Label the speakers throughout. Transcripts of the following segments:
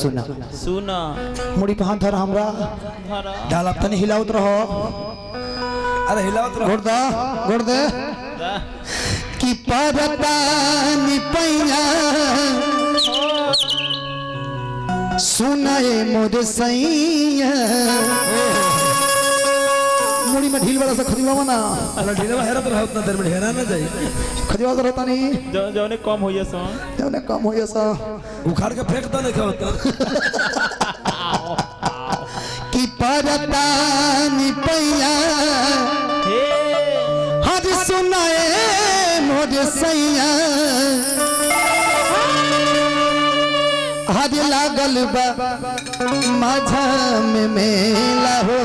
Speaker 1: सुना
Speaker 2: सुना
Speaker 1: मुड़ी पे हाथ धर हमरा डाल अब तनी हिलावत रहो।
Speaker 3: अरे हिलावत रहो।
Speaker 1: गोड़ दे कि परतानी पैया सुनाए मोर सैया मुड़ी में ढील वाला सा खजवा ना
Speaker 3: अरे ढीलवा हेरत रहो उतना देर में हेरा ना जाई
Speaker 1: खजवा रहता नहीं
Speaker 2: जौने कम होइए सो
Speaker 1: जौने कम होइए सा
Speaker 3: उखाड़ के फेंक दो नहीं खाओ
Speaker 1: कि परतानी पैया हर सुनाए मोर सैया हर लागल बा माझा में मेला हो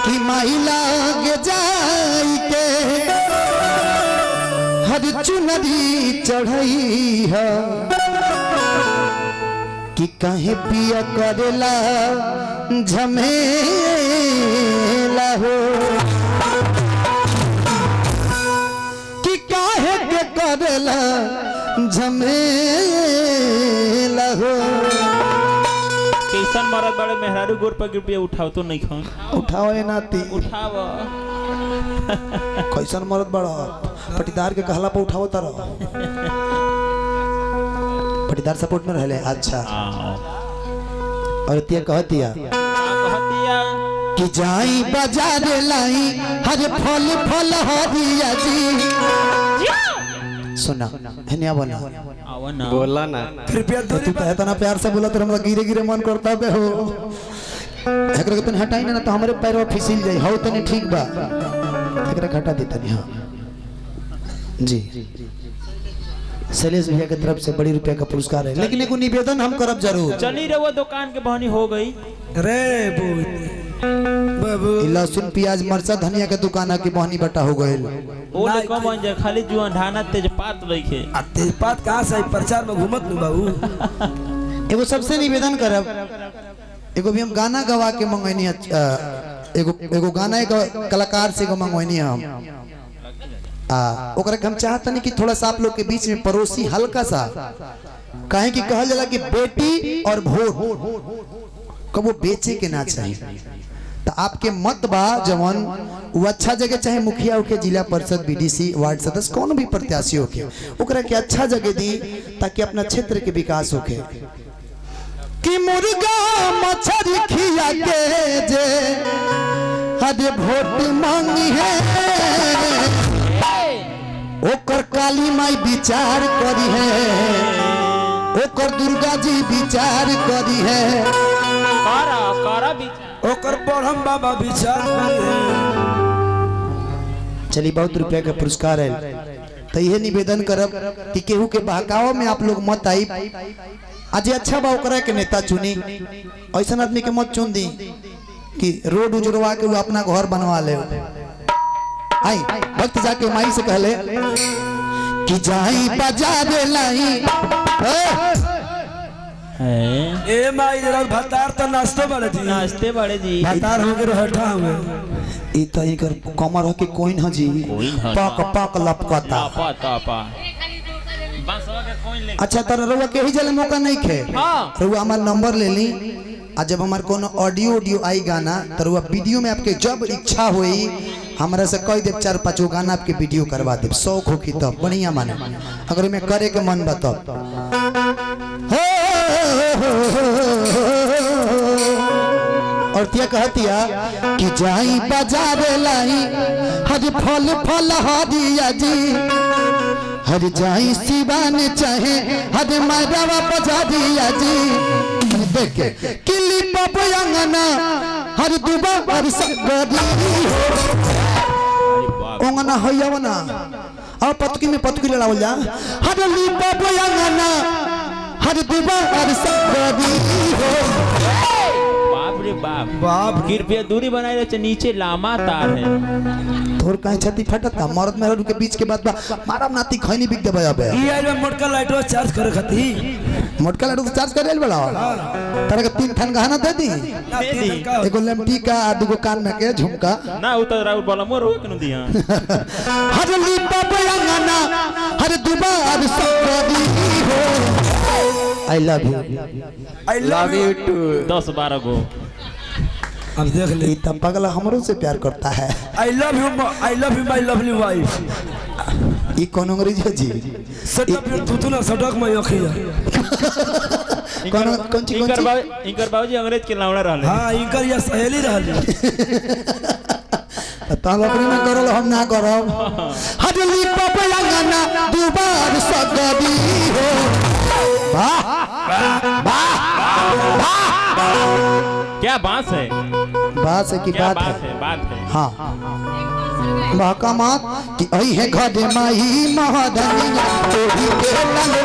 Speaker 1: कि माई लाग जाई के हर चुनरी चढ़ई है कि काहे पिया करेला झमेला हो कि काहे के करेला झमेला हो।
Speaker 2: कैसन मरद बड़े मेहरारू गोर पर गिर उठाओ तो नहीं खान
Speaker 1: उठाओ ए नाती
Speaker 2: उठाव
Speaker 1: कैसन मरद बड़ा पटीदार के कहला पे उठाओ तारा पटीदार सपोर्ट में रहले। अच्छा और तिया कहतिया कि जाई बाजार लाई हर फल फल हरिया जी सुना हनिया बना
Speaker 3: बोला ना कृपया
Speaker 1: तू तो इतना प्यार से बोला तो हमरा गिरे गिरे मन करता बे हो एकरा के तनी हटाई ना तो हमरे पैरवा फिसल जाई हो तनी ठीक बा एकरा घटा दे तनी। हां जी शैलेश भैया की तरफ से बड़ी रुपया का पुरस्कार है लेकिन एगो निवेदन हम करब जरूर।
Speaker 2: चली रे वो दुकान के बहनी हो गई
Speaker 3: रे बाबू
Speaker 1: लहसुन प्याज मरचा धनिया के दुकान की बहनी बटा हो गए
Speaker 2: ओ ले कम बन जा खाली जुआन ढाना तेजपात रखे
Speaker 3: आ तेजपात कहां से प्रचार में घूमत नु बाबू।
Speaker 1: एगो सबसे निवेदन करब एगो भी हम गाना गवा के मंगैनी एगो गाना एक कलाकार से एगो मंगैनी हम ओकरा के हम चाहतनी कि थोड़ा सा आप लोग के बीच में पड़ोसी हल्का सा काहे कि कहल जाला कि बेटी और वोट कबो बेचे के ना चाहिए तो आपके मत बा जवन वो अच्छा जगह चाहे मुखिया हो के जिला परिषद बीडीसी वार्ड सदस्य कौन भी प्रत्याशी हो के ओकरा के अच्छा जगह दी ताकि अपना क्षेत्र के विकास होके कि मुर्गा मछली खिया के जे हदे वोट मांगी है ओकर काली माई विचार करी है ओकर दुर्गा जी विचार करी है
Speaker 2: कारा कारा
Speaker 3: ओकर ब्रह्म बाबा विचार
Speaker 1: चलिए बहुत रुपया का पुरस्कार है तो यह निवेदन करब कि केहू के बहकाव में आप लोग मत आई आज अच्छा बा ओकरा के नेता चुनी ऐसा आदमी के मत चुन दी कि रोड उजरवा के वो अपना घर बनवा ले। आई वक्त जाके माई से कहले कि जाई बाजार लाई
Speaker 3: ए माई जरा भतार तो नाश्ते बड़े जी भतार हो के रहठा हुए
Speaker 1: ई त इकर कमर हो के कोइन ह जी पक पक लपकता अच्छा तर रउआ के ही जले मौका नहीं खे रउआ हमार नंबर ले ली आ जब हमार कोनो ऑडियो आई गाना तो रउआ वीडियो में आपके जब इच्छा होई हमरा से कह देव 4-5 गाना आपके वीडियो करवा देव शौक हो की तब बढ़िया माने अगर में करे के मन बा तब और तिया कहतिया कि जाई बाजार लाई हर फल फल हरिया जी हर जाई सिवान चाहे हर मायरावा पजारिया जी देखे किली पपयंगना हर दुबा हर सगरी ओंगना होयवना और पतकी में पतकी लड़ावल जा हर ली पपयंगना हर दुबा हर सगरी हो
Speaker 2: बाप कृपया दूरी बनाए रहे नीचे लामा तार है
Speaker 1: थोर कहीं छती फटता मर्द में के बीच के बाद मारा नाती खैनी बिक देबे अबे
Speaker 3: ई आइल मोटका लाइटो चार्ज करे खती
Speaker 1: मोटका लाइटो चार्ज करे बड़ा तारे के 3 ठन गहना दे दी एगो लमटी का आ दुगो कान में के झुमका
Speaker 2: ना उतर राउर बोला मोर हो कनु दिया
Speaker 1: हर ली बाबा अंगना हर दुबार सकदी हो I love you.
Speaker 3: I love you too
Speaker 2: 10-12 गो।
Speaker 3: अब देख ले
Speaker 1: ये तब पगला हमरों से प्यार करता है।
Speaker 3: आई love you my lovely wife.
Speaker 1: ये कौन अंग्रेजी है जी?
Speaker 3: सटक तू ना सटक मैं अखिया।
Speaker 1: कौन ची
Speaker 2: इनकर बाबूजी अंग्रेज के लावड़ा रहले।
Speaker 3: हां इनकर या सहेली रहली।
Speaker 1: ताल अपने में करल हम ना करब। हडली पपया गाना दुबार सगदी हो। वाह वाह वाह।
Speaker 2: क्या बात है?
Speaker 1: बात है की बात है?
Speaker 2: बात है।
Speaker 1: हाँ महकमात कि आई है घरे माही महाधनिया तोड़ी के लाले।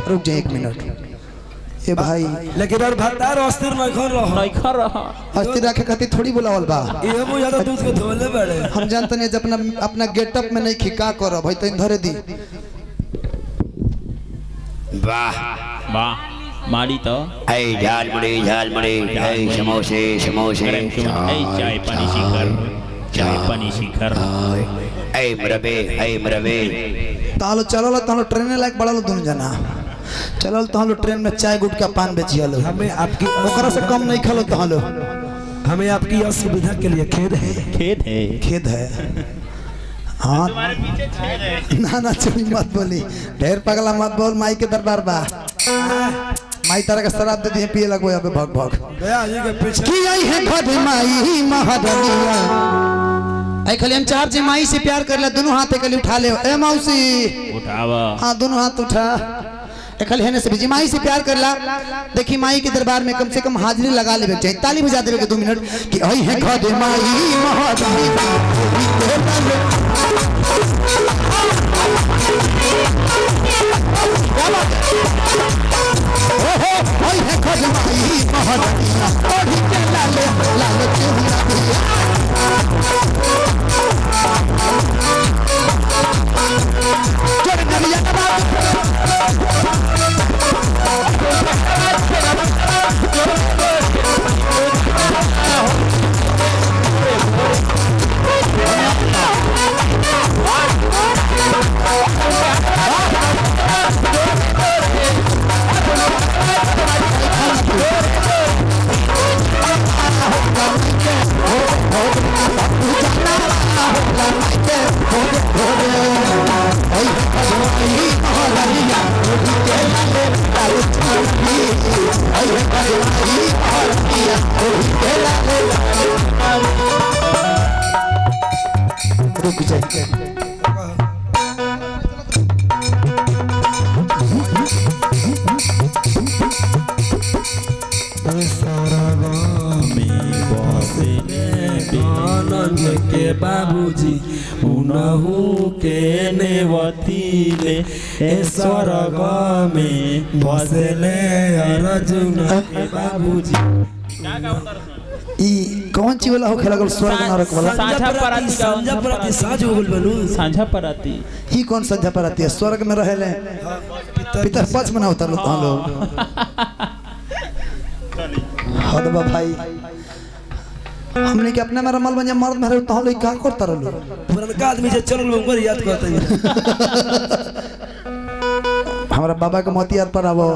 Speaker 1: रुक जाए 1 मिनट। ए भाई
Speaker 3: लेकिन और भतार अस्थिर नहीं खन रहा।
Speaker 2: नहीं खा रहा।
Speaker 1: अस्थिर रखे खातिर थोड़ी बुलावल बा।
Speaker 3: ये वो ज्यादा दूध के धोले बड़े।
Speaker 1: हम जानते नहीं जब अपना गेटअप में नहीं खिका करो भाई तो धरे दी।
Speaker 4: वाह
Speaker 2: वाह मारी तो
Speaker 4: ऐ झाल मुड़ी ऐ समोसे समोसे
Speaker 2: चाय पानी शिखर
Speaker 4: ऐ मरबे
Speaker 1: तालो चलो तालो ट्रेन लायक बड़ा दोनों जना चलल तालो ट्रेन में चाय गुटका पान बेचियालो।
Speaker 3: हमें आपकी
Speaker 1: ओकरा से कम नहीं खलो तालो।
Speaker 3: हमें आपकी असुविधा के लिए खेद है। हाँ
Speaker 1: ना ना चुनी मत बोली ढेर पगला मत बोल। माई के दरबार बा माई तरह का शराब दे दिए पिए लगो अबे भग भग
Speaker 3: गया जी के पीछे
Speaker 1: की आई है घरे माई महाधनिया। आई खाली हम 4 माई से प्यार कर ले दोनों हाथ के लिए उठा ले। ए मौसी
Speaker 2: उठावा।
Speaker 1: हाँ दोनों हाथ उठा। ए खाली है से भी माई से प्यार कर ला। देखी माई के दरबार में कम से कम हाजिरी लगा लेवे चाहिए। ताली बजा देवे के 2 मिनट कि आई है घरे माई महाधनिया। आई है घरे माई महाधनिया ओढ़ी के लाले लाले चुनिया दिया। जोड़े नरिया रुक जाइए।
Speaker 3: आनंद के बाबूजी उनहु के नेवतीले ए स्वर्ग में बसले अर्जुन के बाबूजी।
Speaker 1: ई कौन ची वाला हो खेला गल स्वर्ग नरक वाला?
Speaker 2: सांझा पराती
Speaker 3: साँझ हो गल बनू।
Speaker 2: सांझा पराती
Speaker 1: ही कौन संझा पराती है? स्वर्ग में रहेले पितर पक्ष में ना उतरलो हम लोग। हदबा भाई हमने के अपने में रमल बन जा मर्द में तो हम लोग का करता रहलो।
Speaker 3: पुरनका आदमी जे चलल उनकर याद करते हैं।
Speaker 1: हमारा बाबा के मोती याद पर आवो।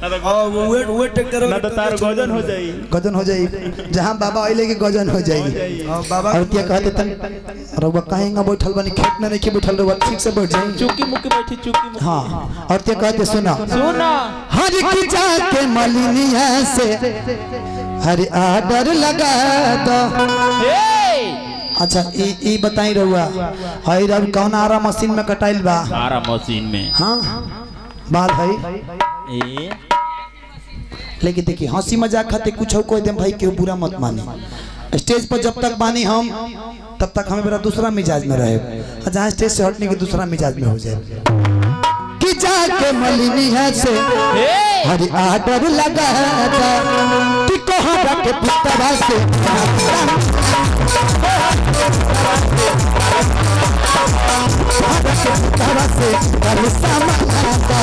Speaker 3: वे ट्रैक्टर
Speaker 2: ना तो तार गजन हो जाई।
Speaker 1: गजन हो जाई जहां बाबा आइले के गजन हो जाई।
Speaker 3: बाबा
Speaker 1: और क्या कहते तन रउवा काहेंगा बैठल बनी खेत में नहीं के बैठल रउवा ठीक से बैठ जाई।
Speaker 2: चुकी मुकी बैठी चुकी मुकी।
Speaker 1: हां और क्या कहते सुना हर की जाके मलिनिया से हर आर्डर लगा दो। अच्छा ई बताई रहुआ हई रब कौन आरा मशीन में कटाइल बा?
Speaker 2: आरा मशीन में।
Speaker 1: हाँ बात है
Speaker 2: ए
Speaker 1: लेकिन देखिए हंसी मजाक खाते कुछ हो कोई दम भाई क्यों बुरा मत मानी। स्टेज पर जब तक बानी हम तब तक हमें मेरा दूसरा मिजाज में रहे। जहाँ स्टेज से हटने के दूसरा मिजाज में हो जाए कि जाके मलिनिया से हरी आर्डर लगा कि कोहरा के पुतवा से कोहरा के पुतवा से कलसा मंगाता।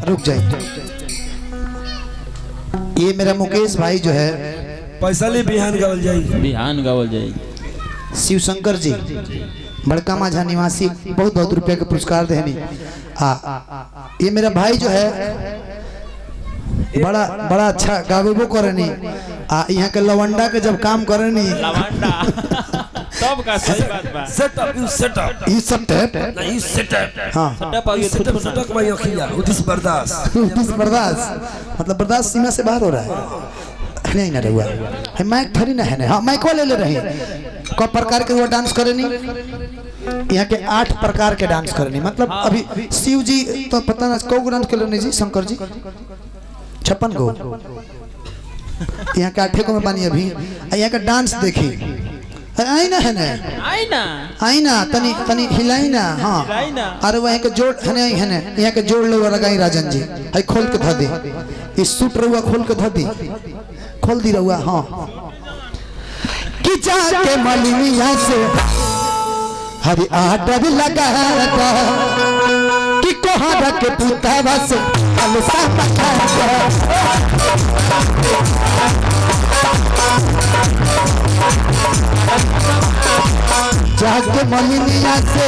Speaker 1: रुक जाइए, ये मेरा मुकेश भाई जो है
Speaker 3: पैसा ले बिहान गावल जाई,
Speaker 2: बिहान गावल जाई।
Speaker 1: शिव शंकर जी बड़का माझा निवासी बहुत बहुत रुपया के पुरस्कार देनी। ये मेरा भाई जो है बड़ा बड़ा अच्छा गावेबो करनी। यहाँ के लवंडा के जब काम करनी
Speaker 2: लवंडा सब का सही बात बा।
Speaker 3: सेटअप यू सेटअप
Speaker 1: ये सब टैप
Speaker 3: नहीं सेटअप
Speaker 1: हाँ
Speaker 2: सट्टा पाइए
Speaker 3: सेटअप सेटअप भाई अखिया उदिस बर्दाश्त
Speaker 1: बर्दाश्त मतलब बर्दाश्त सीमा से बाहर हो रहा है। नहीं ना रहुआ है माइक थरी ना है ना। हाँ माइक ले रहे कौ प्रकार के वो डांस करनी। यहाँ के 8 प्रकार के डांस करनी मतलब अभी शिव जी तो पता ना कौ डांस कर जी शंकर जी 56 गो यहाँ के 8 गो में बानी अभी। यहाँ का डांस देखी आई ना है ना आई ना तनी तनी हिलाई ना। हाँ अरे वहाँ के जोड़ है ना यहाँ के जोड़ लो लगाई राजन जी है खोल के ध दी इस सूट रहुआ खोल के ध दी खोल दी रहुआ। हाँ कि जाके मलिनिया से हरी आडर लगाता कि कोहरा के पुतवा से कलसा मंगाता। जाके मलिनिया से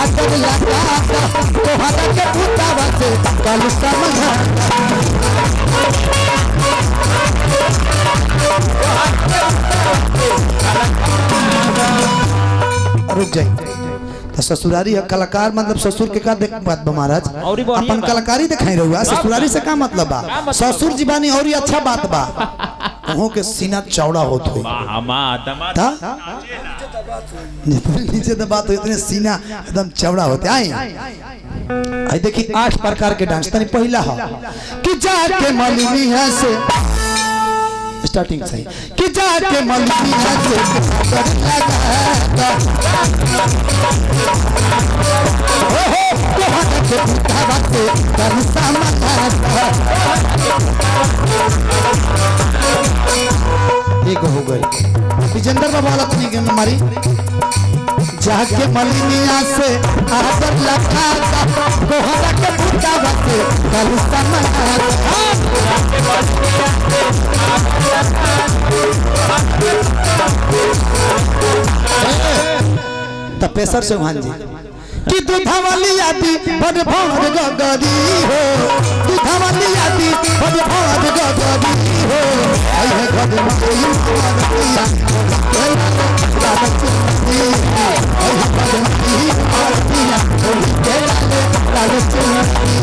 Speaker 1: आडर लगाता कोहरा के पुतवा से कलसा मंगाता। रुक जाइए तो ससुरारी कलाकार मतलब ससुर के का देख बात बा महाराज अपन कलाकारी दिखाई रहुआ ससुरारी से का मतलब बा ससुर जी बानी और अच्छा बात बा वहाँ के सीना चौड़ा होत हुई नीचे दबात हो इतने सीना एकदम चौड़ा होते आए देखिए 8 प्रकार के डांस तनी पहला हो कि जाके मलिनिया से स्टार्टिंग सही कि जाके मलिनिया से एक हो गई विजेंद्र बाबा वाला नहीं गेम हमारी। जाके मलिनिया से आदर लगाता कोहरा के पुतवा से कलसा मंगाता। तपेसर चौहान जी कि दूधवाली आदि भर भर गगरी हो दूधवाली आदि भर भर गगरी हो आई है घर में कोई मारतिया आई है घर में मारतिया होली के लाल चुनरी।